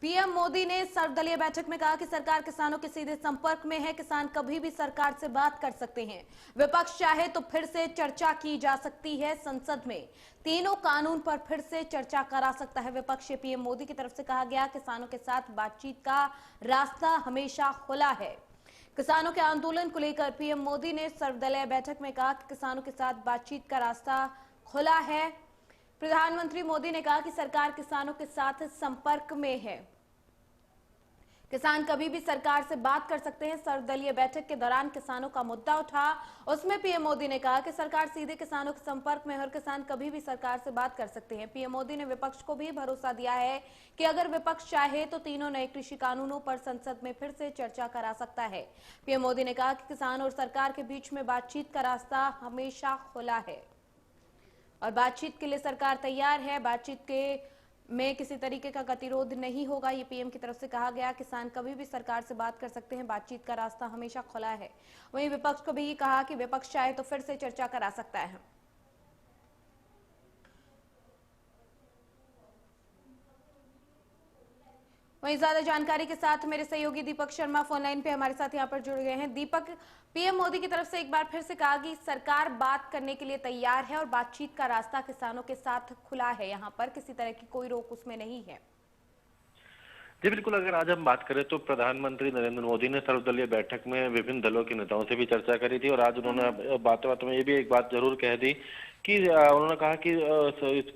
PM Modi ने सर्वदलीय बैठक में कहा कि सरकार किसानों के सीधे संपर्क में है। किसान कभी भी सरकार से बात कर सकते हैं। विपक्ष चाहे तो फिर से चर्चा की जा सकती है। संसद में तीनों कानून पर फिर से चर्चा करा सकता है विपक्ष। पीएम मोदी की तरफ से कहा गया, किसानों के साथ बातचीत का रास्ता हमेशा खुला है। किसानों के आंदोलन को लेकर पीएम मोदी ने सर्वदलीय बैठक में कहा कि किसानों के साथ बातचीत का रास्ता खुला है। प्रधानमंत्री मोदी ने कहा कि सरकार किसानों के साथ संपर्क में है। किसान कभी भी सरकार से बात कर सकते हैं। सर्वदलीय बैठक के दौरान किसानों का मुद्दा उठा, उसमें पीएम मोदी ने कहा कि सरकार सीधे किसानों के संपर्क में है और किसान कभी भी सरकार से बात कर सकते हैं। पीएम मोदी ने विपक्ष को भी भरोसा दिया है कि अगर विपक्ष चाहे तो तीनों नए कृषि कानूनों पर संसद में फिर से चर्चा करा सकता है। पीएम मोदी ने कहा कि किसान और सरकार के बीच में बातचीत का रास्ता हमेशा खुला है और बातचीत के लिए सरकार तैयार है। बातचीत के में किसी तरीके का गतिरोध नहीं होगा, ये पीएम की तरफ से कहा गया। किसान कभी भी सरकार से बात कर सकते हैं, बातचीत का रास्ता हमेशा खुला है। वहीं विपक्ष को भी कहा कि विपक्ष चाहे तो फिर से चर्चा करा सकता है। वहीं ज्यादा जानकारी के साथ मेरे सहयोगी दीपक शर्मा फोन लाइन पे हमारे साथ यहाँ पर जुड़ गए हैं। दीपक, पीएम मोदी की तरफ से एक बार फिर से कहा कि सरकार बात करने के लिए तैयार है और बातचीत का रास्ता किसानों के साथ खुला है। यहाँ पर किसी तरह की कोई रोक उसमें नहीं है। जी बिल्कुल, अगर आज हम बात करें तो प्रधानमंत्री नरेंद्र मोदी ने सर्वदलीय बैठक में विभिन्न दलों के नेताओं से भी चर्चा करी थी और आज उन्होंने बातों में ये भी एक बात जरूर कह दी कि उन्होंने कहा कि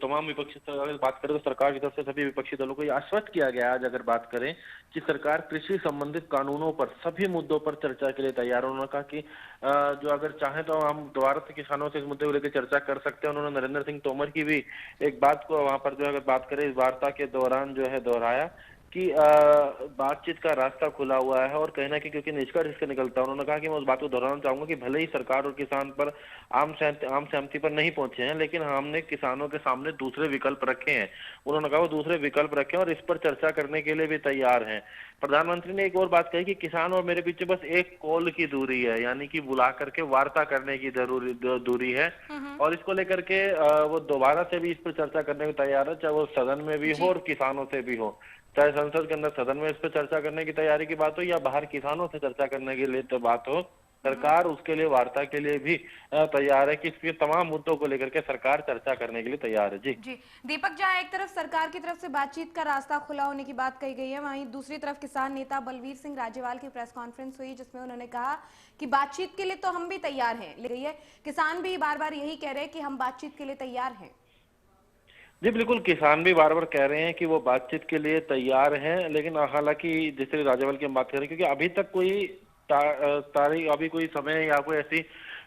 तमाम विपक्षी, अगर बात करें तो सरकार की तरफ से सभी विपक्षी दलों को ये आश्वस्त किया गया आज अगर बात करें कि सरकार कृषि संबंधित कानूनों पर सभी मुद्दों पर चर्चा के लिए तैयार है। उन्होंने कहा कि जो अगर चाहें तो हम दोबारा से किसानों से इस मुद्दे को लेकर चर्चा कर सकते हैं। उन्होंने नरेंद्र सिंह तोमर की भी एक बात को वहां पर जो अगर बात करें इस वार्ता के दौरान जो है दोहराया कि बातचीत का रास्ता खुला हुआ है और कहीं ना कहीं क्योंकि निष्कर्ष इसका निकलता है। उन्होंने कहा कि मैं उस बात को दोहराना चाहूंगा कि भले ही सरकार और किसान पर आम सहमति पर नहीं पहुंचे हैं, लेकिन हमने किसानों के सामने दूसरे विकल्प रखे हैं। उन्होंने कहा वो दूसरे विकल्प रखे हैं और इस पर चर्चा करने के लिए भी तैयार हैं। प्रधानमंत्री ने एक और बात कही कि किसान और मेरे पीछे बस एक कॉल की दूरी है, यानी कि बुला करके वार्ता करने की दूरी है और इसको लेकर के वो दोबारा से भी इस पर चर्चा करने को तैयार है, चाहे वो सदन में भी हो और किसानों से भी हो। चाहे संसद के अंदर सदन में इस पर चर्चा करने की तैयारी की बात हो या बाहर किसानों से चर्चा करने के लिए तो बात हो, सरकार उसके लिए वार्ता के लिए भी तैयार है कि इसके तमाम मुद्दों को लेकर के सरकार चर्चा करने के लिए तैयार है। जी दीपक, जहां एक तरफ सरकार की तरफ से बातचीत का रास्ता खुला होने की बात कही गई है, वहीं दूसरी तरफ किसान नेता बलवीर सिंह राजेवाल की प्रेस कॉन्फ्रेंस हुई जिसमें उन्होंने कहा कि बातचीत के लिए तो हम भी तैयार हैं, लेकिन किसान भी बार बार यही कह रहे हैं कि हम बातचीत के लिए तैयार हैं। जी बिल्कुल, किसान भी बार बार कह रहे हैं कि वो बातचीत के लिए तैयार हैं, लेकिन हालांकि जिस राजेवाल की हम बात करें क्योंकि अभी तक कोई तारीख, अभी कोई समय या कोई ऐसी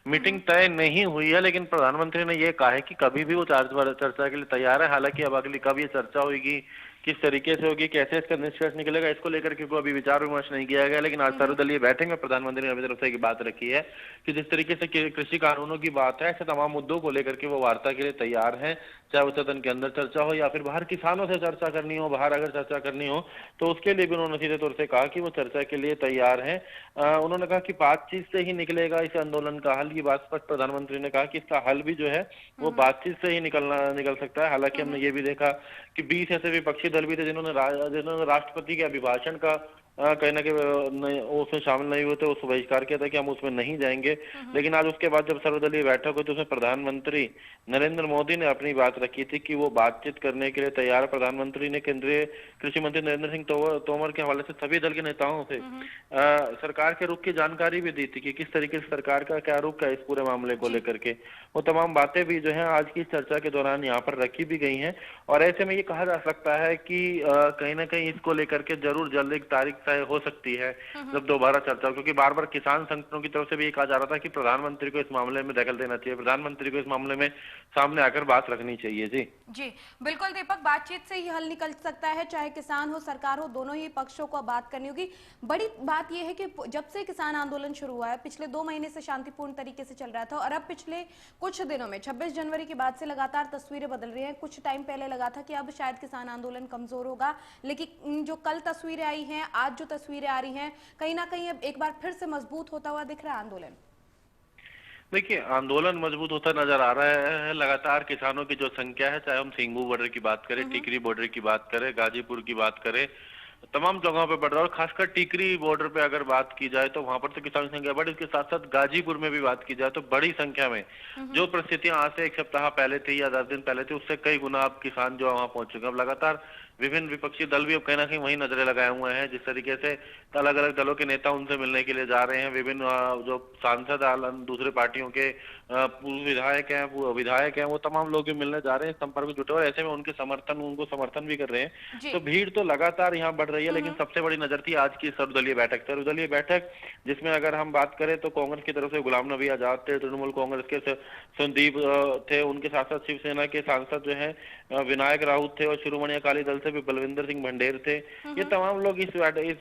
मीटिंग तय नहीं हुई है, लेकिन प्रधानमंत्री ने ये कहा है कि कभी भी वो चर्चा के लिए तैयार है। हालांकि अब अगली कब ये चर्चा होगी, किस तरीके से होगी, कैसे इसका निष्कर्ष निकलेगा, इसको लेकर के कोई अभी विचार विमर्श नहीं किया गया। लेकिन आज सर्वदलीय बैठक में प्रधानमंत्री ने अपनी तरफ से एक बात रखी है कि जिस तरीके से कृषि कानूनों की बात है, ऐसे तमाम मुद्दों को लेकर के वो वार्ता के लिए तैयार है, चाहे वो सदन के अंदर चर्चा हो या फिर बाहर किसानों से चर्चा करनी हो। बाहर अगर चर्चा करनी हो तो उसके लिए भी उन्होंने सीधे तौर से कहा कि वो चर्चा के लिए तैयार है। उन्होंने कहा कि बातचीत से ही निकलेगा इस आंदोलन का हल। की बात पर प्रधानमंत्री ने कहा कि इसका हल भी जो है वो बातचीत से ही निकल सकता है। हालांकि हमने ये भी देखा कि 20 ऐसे विपक्षी दल भी थे जिन्होंने राष्ट्रपति के अभिभाषण का कहीं ना कहीं उसमें शामिल नहीं हुए थे, उस बहिष्कार किया था कि हम उसमें नहीं जाएंगे। लेकिन आज उसके बाद जब सर्वदलीय बैठक हुई तो उसमें प्रधानमंत्री नरेंद्र मोदी ने अपनी बात रखी थी कि वो बातचीत करने के लिए तैयार। प्रधानमंत्री ने केंद्रीय कृषि मंत्री नरेंद्र सिंह तोमर के हवाले से सभी दल के नेताओं से सरकार के रुख की जानकारी भी दी थी कि किस तरीके से सरकार का क्या रुख है इस पूरे मामले को लेकर के। वो तमाम बातें भी जो है आज की चर्चा के दौरान यहाँ पर रखी भी गई हैं और ऐसे में ये कहा जा सकता है कि कहीं ना कहीं इसको लेकर के जरूर जल्द एक तारीख तय हो सकती है जब दोबारा चर्चा, क्योंकि बार बार किसान संगठनों की तरफ से भी ये कहा जा रहा था कि प्रधानमंत्री को इस मामले में दखल देना चाहिए, प्रधानमंत्री को इस मामले में सामने आकर बात रखनी चाहिए। जी बिल्कुल दीपक, बातचीत से ही हल निकल सकता है, चाहे किसान हो सरकार हो, दोनों ही पक्षों को बात करनी होगी। बड़ी बात यह है कि जब से किसान आंदोलन शुरू हुआ है पिछले 2 महीने से शांतिपूर्ण तरीके से चल रहा था और अब पिछले कुछ दिनों में 26 जनवरी के बाद से लगातार तस्वीरें बदल रही हैं। कुछ टाइम पहले लगा था कि अब शायद किसान आंदोलन कमजोर होगा, लेकिन जो कल तस्वीरें आई हैं, आज जो तस्वीरें आ रही हैं, कहीं ना कहीं अब एक बार फिर से मजबूत होता हुआ दिख रहा है आंदोलन। देखिए, आंदोलन मजबूत होता नजर आ रहा है। लगातार किसानों की जो संख्या है, चाहे हम सिंघू बॉर्डर की बात करें, टिकरी बॉर्डर की बात करें, गाजीपुर की बात करें, तमाम जगहों पे बढ़ रहा है और खासकर टीकरी बॉर्डर पे अगर बात की जाए तो वहां पर तो किसानों की संख्या बढ़ी, इसके साथ साथ गाजीपुर में भी बात की जाए तो बड़ी संख्या में जो परिस्थितियां आज से एक सप्ताह पहले थी या 10 दिन पहले थी उससे कई गुना अब किसान जो है वहां पहुंच चुके हैं। अब लगातार विभिन्न विपक्षी दल भी अब कहीं ना कहीं वही नजरें लगाए हुए हैं, जिस तरीके से अलग अलग दलों के नेता उनसे मिलने के लिए जा रहे हैं। विभिन्न जो सांसद दूसरे पार्टियों के पूर्व विधायक हैं वो तमाम लोग भी मिलने जा रहे हैं, संपर्क में जुटे और ऐसे में उनको समर्थन भी कर रहे हैं। तो भीड़ तो लगातार यहाँ बढ़ रही है, लेकिन सबसे बड़ी नजर थी आज की सर्वदलीय बैठक जिसमें अगर हम बात करें तो कांग्रेस की तरफ से गुलाम नबी आजाद थे, तृणमूल कांग्रेस के संदीप थे, उनके साथ साथ शिवसेना के सांसद जो है विनायक राउत थे और शिरोमणि अकाली दल से भी बलविंदर सिंह भंडेर थे। ये तमाम लोग इस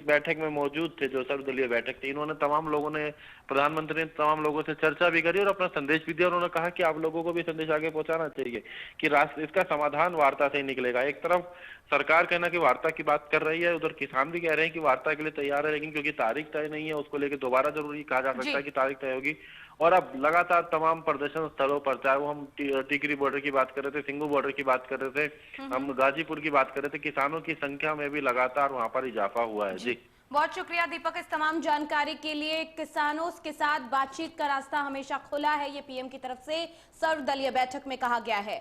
बैठक में मौजूद थे, जो सर्वदलीय बैठक थी। इन्होंने तमाम लोगों ने प्रधानमंत्री ने तमाम लोगों से चर्चा भी करी और अपना संदेश भी दिया। उन्होंने कहा कि आप लोगों को भी संदेश आगे पहुंचाना चाहिए कि राष्ट्र इसका समाधान वार्ता से ही निकलेगा। एक तरफ सरकार कहना कि वार्ता की बात कर रही है, उधर किसान भी कह रहे हैं कि वार्ता के लिए तैयार है, लेकिन क्योंकि तारीख तय नहीं है उसको लेकर दोबारा जरूरी कहा जा सकता है कि तारीख तय होगी। और अब लगातार तमाम प्रदर्शन स्थलों पर, चाहे वो हम टिकरी बॉर्डर की बात कर रहे थे, सिंगू बॉर्डर की बात कर रहे थे, हम गाजीपुर की बात कर रहे थे, किसानों की संख्या में भी लगातार वहां पर इजाफा हुआ है। जी बहुत शुक्रिया दीपक इस तमाम जानकारी के लिए। किसानों के साथ बातचीत का रास्ता हमेशा खुला है, ये पीएम की तरफ से सर्वदलीय बैठक में कहा गया है।